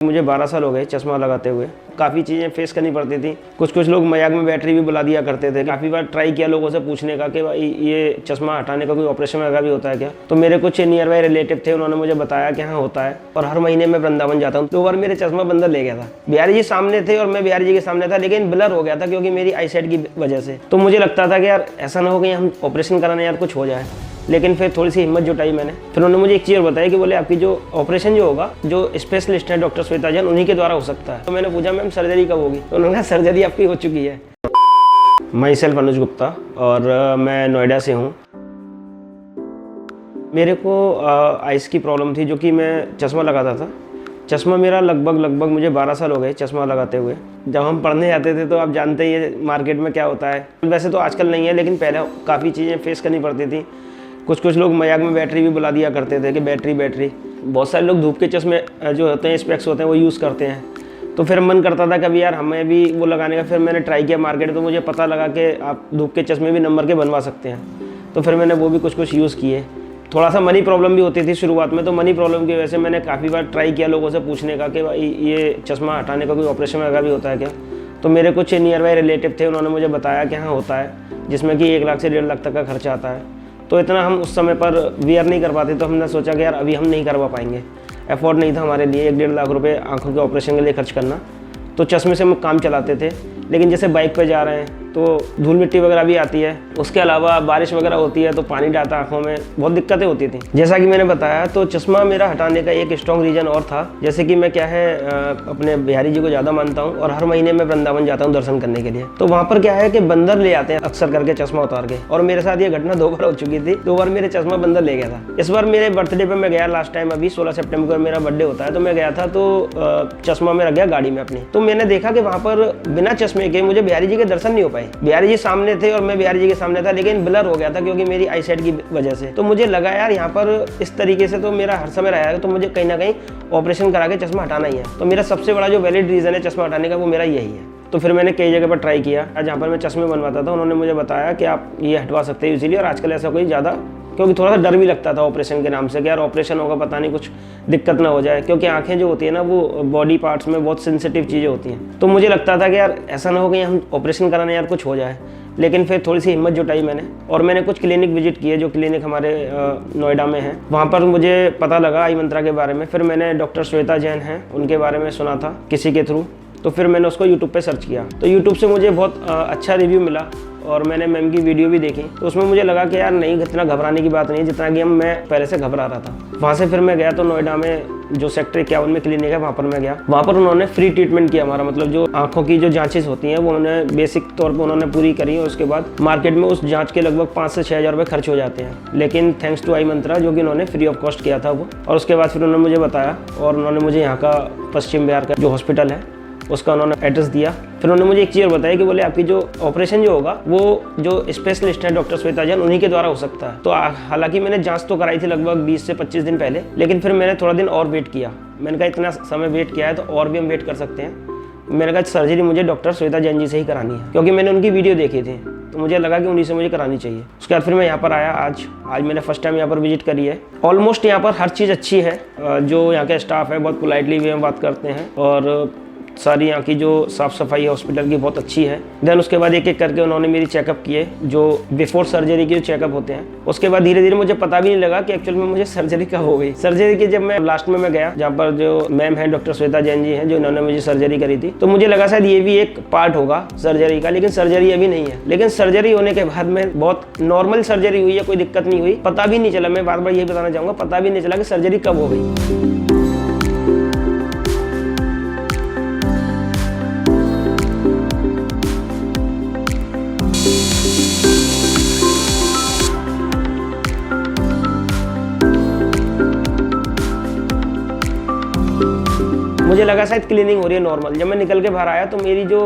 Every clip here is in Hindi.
मुझे 12 साल हो गए चश्मा लगाते हुए। काफ़ी चीज़ें फेस करनी पड़ती थी। कुछ लोग मजाक में बैटरी भी बुला दिया करते थे। काफ़ी बार ट्राई किया लोगों से पूछने का कि भाई ये चश्मा हटाने का कोई ऑपरेशन वगैरह भी होता है क्या। तो मेरे कुछ नियर बाई रिलेटिव थे, उन्होंने मुझे बताया कि हाँ होता है। और हर महीने मैं वृंदावन जाता हूँ। 2 बार मेरे चश्मा बंदर ले गया था। बिहारी जी सामने थे और मैं बिहारी जी के सामने था, लेकिन ब्लर हो गया था क्योंकि मेरी आई साइट की वजह से। तो मुझे लगता था कि यार ऐसा ना हो कि हम ऑपरेशन कराने यार कुछ हो जाए। लेकिन फिर थोड़ी सी हिम्मत जुटाई मैंने। फिर उन्होंने मुझे एक चीज़ बताई कि बोले आपकी जो ऑपरेशन जो होगा, जो स्पेशलिस्ट है डॉक्टर श्वेता जैन, उन्हीं के द्वारा हो सकता है। तो मैंने पूछा मैम सर्जरी कब होगी, तो उन्होंने कहा सर्जरी आपकी हो चुकी है। माई सेल्फ अनुज गुप्ता और मैं नोएडा से हूँ। मेरे को आइस की प्रॉब्लम थी, जो कि मैं चश्मा लगाता था। चश्मा मेरा लगभग मुझे 12 साल हो गए चश्मा लगाते हुए। जब हम पढ़ने जाते थे तो आप जानते ही है मार्केट में क्या होता है। वैसे तो आजकल नहीं है, लेकिन पहले काफ़ी चीज़ें फेस करनी पड़ती थी। कुछ लोग मजाक में बैटरी भी बुला दिया करते थे कि बैटरी। बहुत सारे लोग धूप के चश्मे जो होते हैं, स्पेक्स होते हैं, वो यूज़ करते हैं। तो फिर मन करता था कभी यार हमें भी वो लगाने का। फिर मैंने ट्राई किया मार्केट, तो मुझे पता लगा कि आप धूप के चश्मे भी नंबर के बनवा सकते हैं। तो फिर मैंने वो भी कुछ यूज़ किए। थोड़ा सा मनी प्रॉब्लम भी होती थी शुरुआत में, तो मनी प्रॉब्लम की वजह से मैंने काफ़ी बार ट्राई किया लोगों से पूछने का कि भाई ये चश्मा हटाने का कोई ऑपरेशन वगैरह भी होता है क्या। तो मेरे कुछ नियर बाई रिलेटिव थे, उन्होंने मुझे बताया कि हाँ होता है, जिसमें कि 1 लाख से 1.5 लाख तक का खर्चा आता है। तो इतना हम उस समय पर वियर नहीं कर पाते, तो हमने सोचा कि यार अभी हम नहीं करवा पाएंगे। अफोर्ड नहीं था हमारे लिए 1-1.5 लाख रुपए आंखों के ऑपरेशन के लिए खर्च करना। तो चश्मे से हम काम चलाते थे। लेकिन जैसे बाइक पे जा रहे हैं तो धूल मिट्टी वगैरह भी आती है। उसके अलावा बारिश वगैरह होती है तो पानी डालता आंखों में, बहुत दिक्कतें होती थी। जैसा कि मैंने बताया, तो चश्मा मेरा हटाने का एक स्ट्रॉन्ग रीजन और था। जैसे कि मैं क्या है अपने बिहारी जी को ज़्यादा मानता हूँ और हर महीने मैं वृंदावन जाता हूँ दर्शन करने के लिए। तो वहाँ पर क्या है कि बंदर ले आते हैं अक्सर करके चश्मा उतार के। और मेरे साथ ये घटना 2 बार हो चुकी थी। 2 बार मेरे चश्मा बंदर ले गया था। इस बार मेरे बर्थडे पर मैं गया लास्ट टाइम, अभी 16 सितंबर को मेरा बर्थडे होता है, तो मैं गया था। तो चश्मा में रख गया गाड़ी में अपनी। तो मैंने देखा कि वहाँ पर बिना चश्मे के मुझे बिहारी जी के दर्शन नहीं हो पाए। बिहारी जी सामने थे और मैं बिहारी जी के सामने था, लेकिन ब्लर हो गया था क्योंकि मेरी आई साइट की वजह से। तो मुझे लगा यार यहाँ पर इस तरीके से तो मेरा हर समय रहेगा, तो मुझे कहीं ना कहीं ऑपरेशन करा के चश्मा हटाना ही है। तो मेरा सबसे बड़ा जो वैलिड रीजन है चश्मा हटाने का, वो मेरा यही है। तो फिर मैंने कई जगह पर ट्राई किया। जहाँ पर मैं चश्मे बनवाता था, उन्होंने मुझे बताया कि आप ये हटवा सकते हैं इजीली। और आजकल ऐसा कोई ज़्यादा, क्योंकि थोड़ा सा डर भी लगता था ऑपरेशन के नाम से कि यार ऑपरेशन होगा, पता नहीं कुछ दिक्कत ना हो जाए। क्योंकि आंखें जो होती है ना, वो बॉडी पार्ट्स में बहुत सेंसिटिव चीज़ें होती हैं। तो मुझे लगता था कि यार ऐसा ना हो कि हम ऑपरेशन कराने यार कुछ हो जाए। लेकिन फिर थोड़ी सी हिम्मत जुटाई मैंने, और मैंने कुछ क्लिनिक विजिट किए, जो क्लिनिक हमारे नोएडा में है। वहाँ पर मुझे पता लगा आई मंत्रा के बारे में। फिर मैंने डॉक्टर श्वेता जैन हैं, उनके बारे में सुना था किसी के थ्रू। तो फिर मैंने उसको यूट्यूब पे सर्च किया। तो यूट्यूब से मुझे बहुत अच्छा रिव्यू मिला और मैंने मैम की वीडियो भी देखी। तो उसमें मुझे लगा कि यार नहीं, इतना घबराने की बात नहीं जितना कि मैं पहले से घबरा रहा था। वहाँ से फिर मैं गया, तो नोएडा में जो सेक्टर 51 में क्लिनिक है, वहाँ पर मैं गया। वहाँ पर उन्होंने फ्री ट्रीटमेंट किया हमारा, मतलब जो आंखों की जो जांचेस होती हैं वो उन्होंने बेसिक तौर पर उन्होंने पूरी करी। और उसके बाद मार्केट में उस जांच के लगभग 5 से 6 हज़ार रुपये खर्च हो जाते हैं। लेकिन थैंक्स टू आई मंत्रा, जो कि उन्होंने फ्री ऑफ कॉस्ट किया था वो। और उसके बाद फिर उन्होंने मुझे बताया, और उन्होंने मुझे यहाँ का पश्चिम बिहार का जो हॉस्पिटल है उसका उन्होंने एड्रेस दिया। फिर उन्होंने मुझे एक चीज़ बताई कि बोले आपकी जो ऑपरेशन जो होगा, वो जो स्पेशलिस्ट है डॉक्टर श्वेता जैन, उन्हीं के द्वारा हो सकता है। तो हालांकि मैंने जांच तो कराई थी लगभग 20 से 25 दिन पहले, लेकिन फिर मैंने थोड़ा दिन और वेट किया। मैंने कहा इतना समय वेट किया है तो और भी हम वेट कर सकते हैं। मैंने कहा सर्जरी मुझे डॉक्टर श्वेता जैन जी से ही करानी है, क्योंकि मैंने उनकी वीडियो देखी थी। तो मुझे लगा कि उन्हीं से मुझे करानी चाहिए। उसके बाद फिर मैं यहाँ पर आया। आज मैंने फर्स्ट टाइम यहाँ पर विजिट करी है। ऑलमोस्ट यहाँ पर हर चीज़ अच्छी है। जो यहाँ के स्टाफ है बहुत पोलाइटली वे में बात करते हैं, और सारी यहाँ की जो साफ़ सफाई है हॉस्पिटल की बहुत अच्छी है। देन उसके बाद एक एक करके उन्होंने मेरी चेकअप किए, जो बिफोर सर्जरी के जो चेकअप होते हैं। उसके बाद धीरे धीरे मुझे पता भी नहीं लगा कि एक्चुअल में मुझे सर्जरी कब हो गई। सर्जरी की जब मैं लास्ट में मैं गया, जहाँ पर जो मैम है डॉक्टर श्वेता जैन जी हैं, जो इन्होंने मुझे सर्जरी करी थी, तो मुझे लगा शायद ये भी एक पार्ट होगा सर्जरी का। लेकिन सर्जरी अभी नहीं है। लेकिन सर्जरी होने के बाद में बहुत नॉर्मल सर्जरी हुई है, कोई दिक्कत नहीं हुई। पता भी नहीं चला, मैं बार बार यही बताना चाहूँगा, पता भी नहीं चला कि सर्जरी कब हो गई। मुझे लगा शायद क्लीनिंग हो रही है नॉर्मल। जब मैं निकल के बाहर आया तो मेरी जो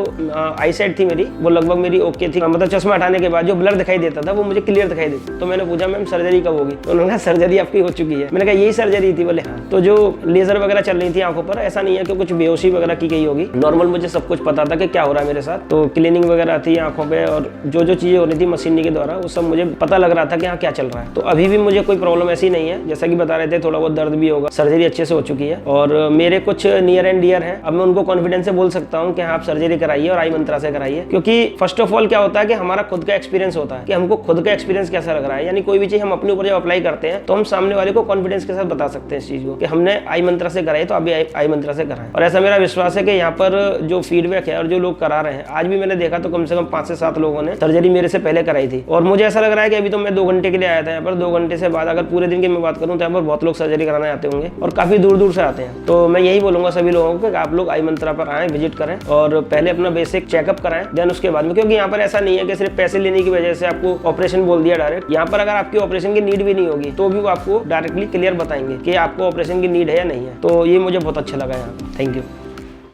आई साइट थी मेरी, वो लगभग मेरी ओके थी। मतलब चश्मा हटाने के बाद जो ब्लर दिखाई देता था वो मुझे क्लियर दिखाई देता। तो मैंने पूछा मैम सर्जरी कब होगी, तो उन्होंने कहा सर्जरी आपकी हो चुकी है। मैंने कहा यही सर्जरी थी, बोले हाँ। तो जो लेजर वगैरह चल रही थी आंखों पर, ऐसा नहीं है कि कुछ बेहोशी वगैरह की गई होगी। नॉर्मल मुझे सब कुछ पता था कि क्या हो रहा है मेरे साथ। तो क्लीनिंग वगैरह थी आंखों पर, और जो जो चीज़ें हो रही थी मशीनरी के द्वारा, वो सब मुझे पता लग रहा था कि हाँ क्या चल रहा है। तो अभी भी मुझे कोई प्रॉब्लम ऐसी नहीं है। जैसा कि बता रहे थे, थोड़ा बहुत दर्द भी होगा। सर्जरी अच्छे से हो चुकी है। और मेरे कुछ नियर एंड डियर है। अब मैं उनको कॉन्फिडेंस से बोल सकता हूँ कि हाँ आप सर्जरी कराइए और आई मंत्रा से कराइए, क्योंकि फर्स्ट ऑफ ऑल क्या होता है कि हमारा खुद का एक्सपीरियंस होता है कि हमको खुद का एक्सपीरियंस कैसा लग रहा है। यानी कोई भी चीज हम अपने ऊपर जब अप्लाई करते हैं तो हम सामने वाले को कॉन्फिडेंस के साथ बता सकते हैं इस चीज को कि हमने आई मंत्रा से कराई तो अभी आई मंत्रा से कराएं। और ऐसा मेरा विश्वास है कि यहाँ पर जो फीडबैक है और जो लोग करा रहे हैं, आज भी मैंने देखा तो कम से कम 5 से 7 लोगों ने सर्जरी मेरे से पहले कराई थी। और मुझे ऐसा लग रहा है कि अभी तो मैं 2 घंटे के लिए आया था यहाँ पर, 2 घंटे से बाद अगर पूरे दिन की मैं बात करूँ तो यहाँ पर बहुत लोग सर्जरी कराने आते होंगे और काफी दूर दूर से आते हैं। तो मैं यही बोलूंगा सभी लोगों को कि आप लोग आई मंत्रा पर आएं, विजिट करें और पहले अपना बेसिक चेकअप कराएं, देन उसके बाद में, क्योंकि यहाँ पर ऐसा नहीं है कि सिर्फ पैसे लेने की वजह से आपको ऑपरेशन बोल दिया डायरेक्ट। यहाँ पर अगर आपकी ऑपरेशन की नीड भी नहीं होगी तो भी वो आपको डायरेक्टली क्लियर बताएंगे कि आपको ऑपरेशन की नीड है या नहीं है। तो ये मुझे बहुत अच्छा लगा यहाँ। Thank you.